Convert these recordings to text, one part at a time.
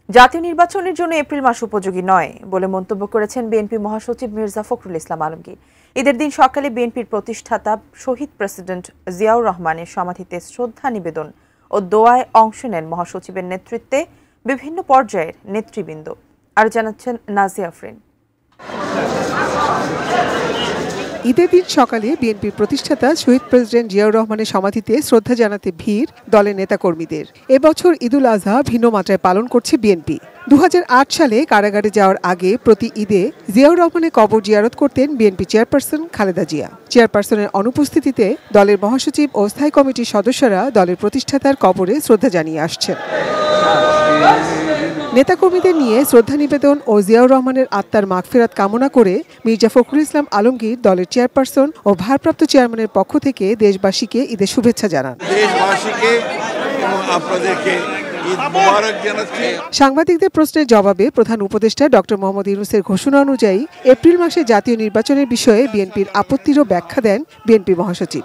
জাতীয় নির্বাচনের জন্য এপ্রিল মাস উপযোগী নয় বলে মন্তব্য করেছেন বিএনপি মহাসচিব মির্জা ফখরুল ইসলাম আলমগীর। ঈদের দিন সকালে বিএনপির প্রতিষ্ঠাতা শহীদ প্রেসিডেন্ট জিয়াউর রহমানের সমাধিতে শ্রদ্ধা নিবেদন ও দোয়ায় অংশ নেন মহাসচিবের নেতৃত্বে বিভিন্ন পর্যায়ের নেতৃবৃন্দ। আরও জানাচ্ছেন নাজিয়া আফরিন। ঈদের দিন সকালে বিএনপির প্রতিষ্ঠাতা শহীদ প্রেসিডেন্ট জিয়াউর রহমানের সমাধিতে শ্রদ্ধা জানাতে ভিড় দলের নেতাকর্মীদের। এবছর ঈদুল আজহা ভিন্ন মাত্রায় পালন করছে বিএনপি। 2008 সালে কারাগারে যাওয়ার আগে প্রতি ঈদে জিয়াউর রহমানের কবর জিয়ারত করতেন বিএনপি চেয়ারপারসন খালেদা জিয়া। চেয়ারপারসনের অনুপস্থিতিতে দলের মহাসচিব ও স্থায়ী কমিটির সদস্যরা দলের প্রতিষ্ঠাতার কবরে শ্রদ্ধা জানিয়ে আসছেন। নেতাকর্মীদের নিয়ে শ্রদ্ধা নিবেদন ও জিয়াউর রহমানের আত্মার মাগফিরাত কামনা করে মির্জা ফখরুল ইসলাম আলমগীর দলের চেয়ারপারসন ও ভারপ্রাপ্ত চেয়ারম্যানের পক্ষ থেকে দেশবাসীকে ঈদের শুভেচ্ছা জানান। দেশবাসীকে এবং আপনাদেরকে ঈদ মোবারক জানাচ্ছি। সাংবাদিকদের প্রশ্নের জবাবে প্রধান উপদেষ্টা ডক্টর মোহাম্মদ ইউনূসের ঘোষণা অনুযায়ী এপ্রিল মাসে জাতীয় নির্বাচনের বিষয়ে বিএনপির আপত্তিরও ব্যাখ্যা দেন বিএনপি মহাসচিব।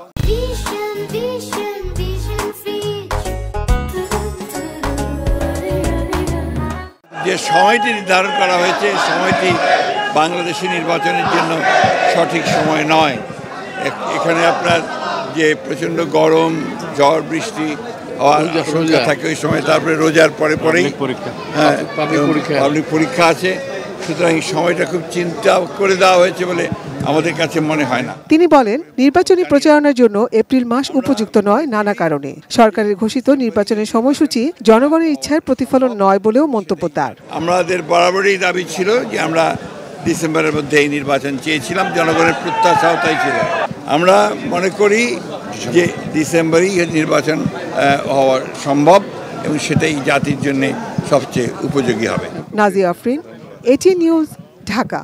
যে সময়টি নির্ধারণ করা হয়েছে সময়টি বাংলাদেশের নির্বাচনের জন্য সঠিক সময় নয়। এখানে আপনার যে প্রচণ্ড গরম, ঝড় বৃষ্টি আশঙ্কা থাকে ওই সময়, তারপরে রোজার পরে পরেই পাবলিক পরীক্ষা আছে। সুতরাং এই সময়টা খুব চিন্তা করে দেওয়া হয়েছে বলে আমাদের কাছে মনে হয় না। তিনি বলেন, নির্বাচনী প্রচারণার জন্য এপ্রিল মাস উপযুক্ত নয় নানা কারণে। সরকারের ঘোষিত নির্বাচনের সময়সূচি জনগণের ইচ্ছার প্রতিফলন নয় বলেও মন্তব্য তার। আমাদের বরাবরই দাবি ছিল যে আমরা ডিসেম্বরের মধ্যে এই নির্বাচন চেয়েছিলাম, জনগণের প্রত্যাশাও তাই ছিল। আমরা মনে করি যে ডিসেম্বরেই নির্বাচন হওয়া সম্ভব এবং সেটাই জাতির জন্য সবচেয়ে উপযোগী হবে। Nazia Afrin, ATN news, Dhaka.